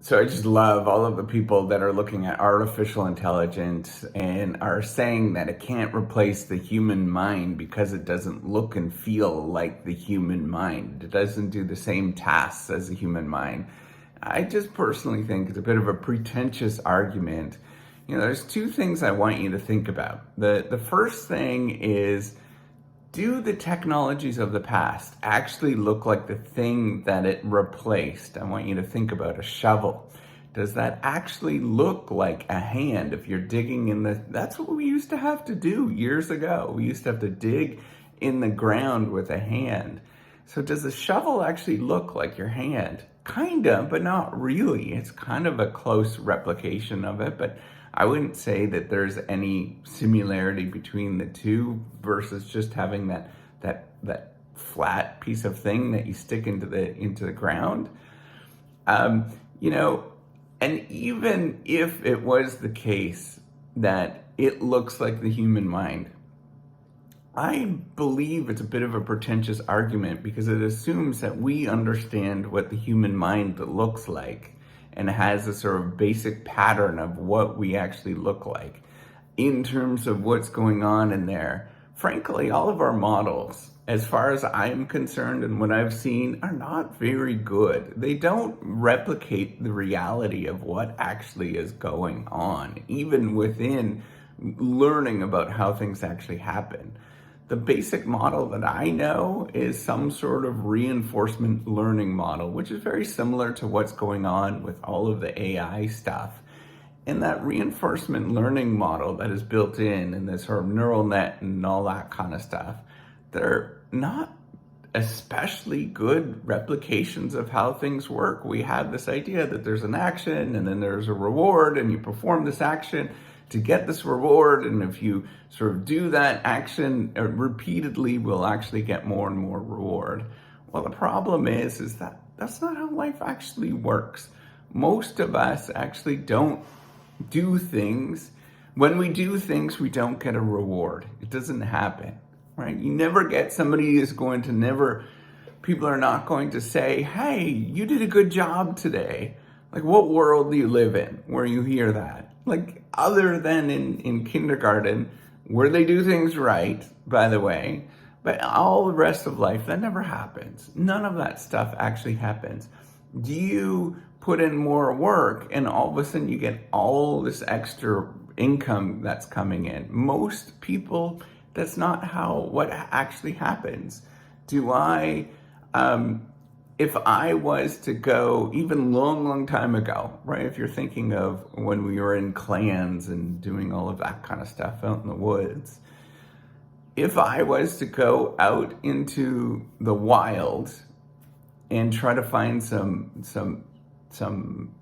So I just love all of the people that are looking at artificial intelligence and are saying that it can't replace the human mind because it doesn't look and feel like the human mind. It doesn't do the same tasks as the human mind. I just personally think it's a bit of a pretentious argument. There's two things I want you to think about. The first thing is, do the technologies of the past actually look like the thing that it replaced? I want you to think about a shovel. Does that actually look like a hand if you're digging in that's what we used to have to do years ago. We used to have to dig in the ground with a hand. So does the shovel actually look like your hand? Kinda, but not really. It's kind of a close replication of it, but I wouldn't say that there's any similarity between the two versus just having that flat piece of thing that you stick into the ground. Um, you know, and even if it was the case that it looks like the human mind, I believe it's a bit of a pretentious argument because it assumes that we understand what the human mind looks like and has a sort of basic pattern of what we actually look like in terms of what's going on in there. Frankly, all of our models, as far as I'm concerned and what I've seen, are not very good. They don't replicate the reality of what actually is going on, even within learning about how things actually happen. The basic model that I know is some sort of reinforcement learning model, which is very similar to what's going on with all of the AI stuff. And that reinforcement learning model that is built in this sort of neural net and all that kind of stuff, they're not especially good replications of how things work. We have this idea that there's an action and then there's a reward and you perform this action to get this reward, and if you sort of do that action repeatedly, we'll actually get more and more reward. Well, the problem is that that's not how life actually works. Most of us actually don't do things. When we do things, we don't get a reward. It doesn't happen, right? You never get somebody is going to never, people are not going to say, hey, you did a good job today. Like, what world do you live in where you hear that? Like, other than in kindergarten, where they do things right, by the way, but all the rest of life, that never happens. None of that stuff actually happens. Do you put in more work and all of a sudden you get all this extra income that's coming in? Most people, that's not what actually happens. If I was to go even long time ago, right? If you're thinking of when we were in clans and doing all of that kind of stuff out in the woods, if I was to go out into the wild and try to find some something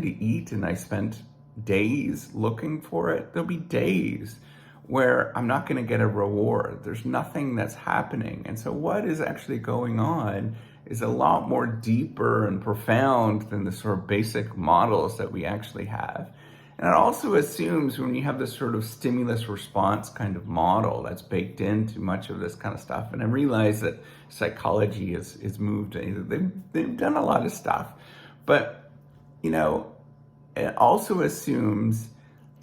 to eat, and I spent days looking for it, there'll be days where I'm not going to get a reward. There's nothing that's happening. And so what is actually going on is a lot more deeper and profound than the sort of basic models that we actually have. And it also assumes when you have this sort of stimulus response kind of model that's baked into much of this kind of stuff. And I realize that psychology is moved, they've done a lot of stuff, but it also assumes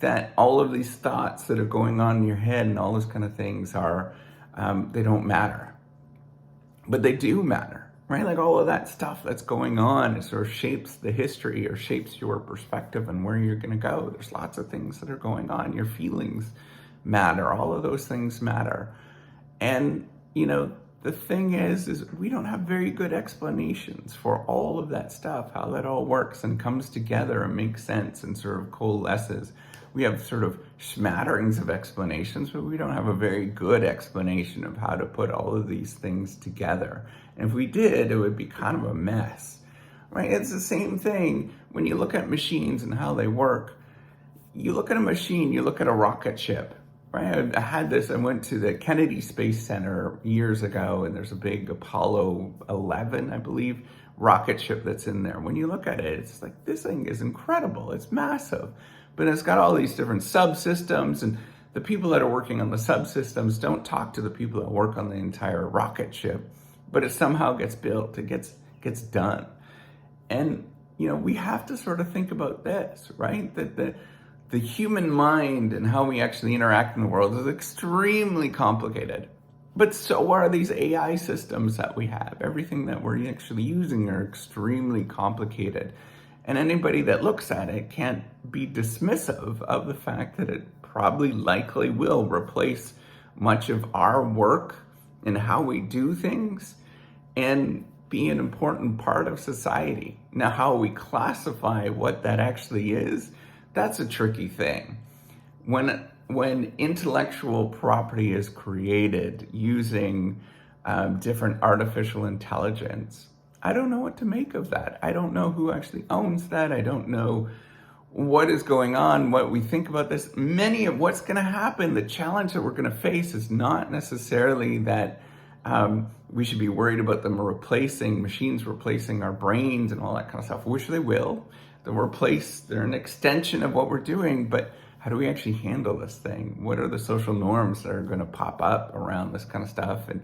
that all of these thoughts that are going on in your head and all those kind of things are, they don't matter. But they do matter, right? Like all of that stuff that's going on, it sort of shapes the history or shapes your perspective and where you're gonna go. There's lots of things that are going on. Your feelings matter. All of those things matter. And, the thing is we don't have very good explanations for all of that stuff, how that all works and comes together and makes sense and sort of coalesces. We have sort of smatterings of explanations, but we don't have a very good explanation of how to put all of these things together. And if we did, it would be kind of a mess, right? It's the same thing when you look at machines and how they work. You look at a machine, you look at a rocket ship, right? I went to the Kennedy Space Center years ago, and there's a big Apollo 11, I believe, rocket ship that's in there. When you look at it, it's like, this thing is incredible. It's massive, but it's got all these different subsystems, and the people that are working on the subsystems don't talk to the people that work on the entire rocket ship, but it somehow gets built, it gets done. And we have to sort of think about this, right? That the human mind and how we actually interact in the world is extremely complicated. But so are these AI systems that we have. Everything that we're actually using are extremely complicated. And anybody that looks at it can't be dismissive of the fact that it probably likely will replace much of our work and how we do things and be an important part of society. Now, how we classify what that actually is, that's a tricky thing. When intellectual property is created using different artificial intelligence, I don't know what to make of that. I don't know who actually owns that. I don't know what is going on, what we think about this. Many of what's going to happen, the challenge that we're going to face is not necessarily that we should be worried about them machines replacing our brains and all that kind of stuff, which they will. They're an extension of what we're doing, but how do we actually handle this thing? What are the social norms that are going to pop up around this kind of stuff? And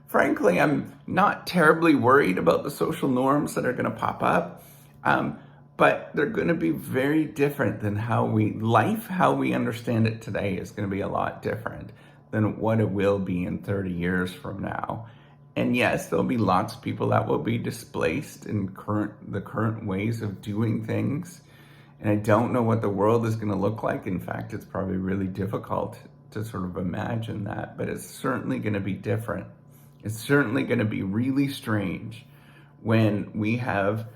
frankly, I'm not terribly worried about the social norms that are going to pop up, but they're going to be very different than how we understand it today is going to be a lot different than what it will be in 30 years from now. And yes, there'll be lots of people that will be displaced in the current ways of doing things. And I don't know what the world is going to look like. In fact, it's probably really difficult to sort of imagine that, but it's certainly going to be different. It's certainly going to be really strange when we have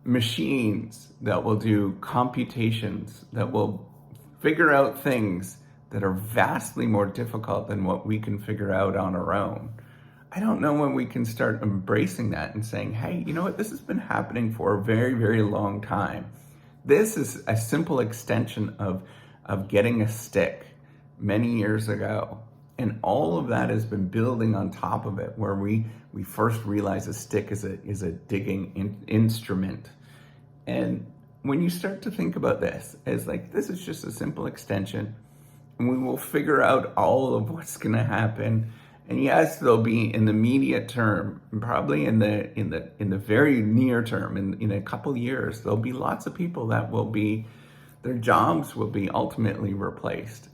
machines that will do computations, that will figure out things that are vastly more difficult than what we can figure out on our own. I don't know when we can start embracing that and saying, hey, you know what, this has been happening for a very, very long time. This is a simple extension of getting a stick many years ago. And all of that has been building on top of it, where we first realized a stick is a digging instrument. And when you start to think about this as like, this is just a simple extension, and we will figure out all of what's going to happen. And yes, there'll be in the immediate term, probably in the very near term, in a couple years, there'll be lots of people that their jobs will be ultimately replaced.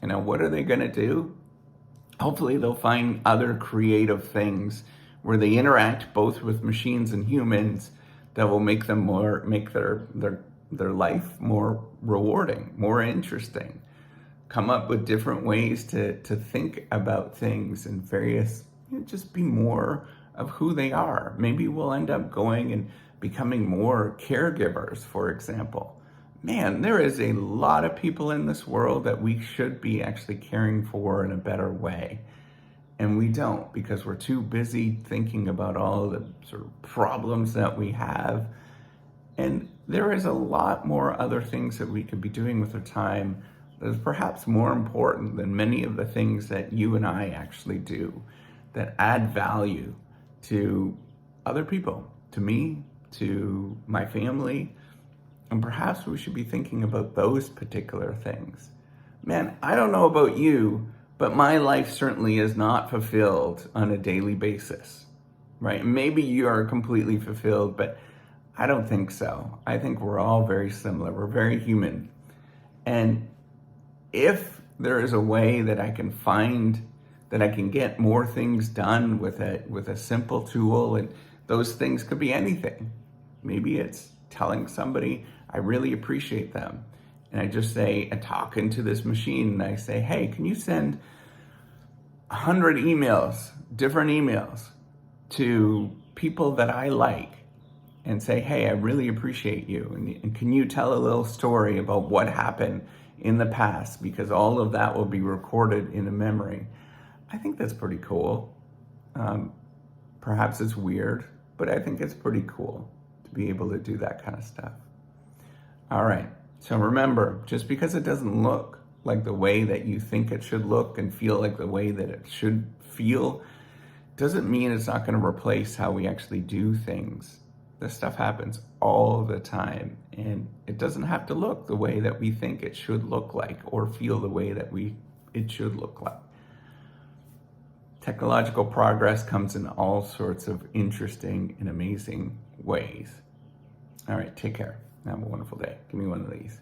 And now what are they going to do? Hopefully they'll find other creative things where they interact both with machines and humans that will make their life more rewarding, more interesting. Come up with different ways to think about things and various, just be more of who they are. Maybe we'll end up going and becoming more caregivers, for example. Man, there is a lot of people in this world that we should be actually caring for in a better way. And we don't, because we're too busy thinking about all the sort of problems that we have. And there is a lot more other things that we could be doing with our time that is perhaps more important than many of the things that you and I actually do that add value to other people, to me, to my family. And perhaps we should be thinking about those particular things. Man, I don't know about you, but my life certainly is not fulfilled on a daily basis, right? Maybe you are completely fulfilled, but I don't think so. I think we're all very similar. We're very human. And if there is a way that I can find that I can get more things done with a simple tool, and those things could be anything. Maybe it's telling somebody I really appreciate them. And I just say, I talk into this machine and I say, hey, can you send 100 emails, different emails to people that I like, and say, hey, I really appreciate you. And can you tell a little story about what happened in the past? Because all of that will be recorded in a memory. I think that's pretty cool. Perhaps it's weird, but I think it's pretty cool to be able to do that kind of stuff. All right. So remember, just because it doesn't look like the way that you think it should look and feel like the way that it should feel, doesn't mean it's not going to replace how we actually do things. This stuff happens all the time, and it doesn't have to look the way that we think it should look like or feel the way that it should look like. Technological progress comes in all sorts of interesting and amazing ways. All right, take care. Have a wonderful day. Give me one of these.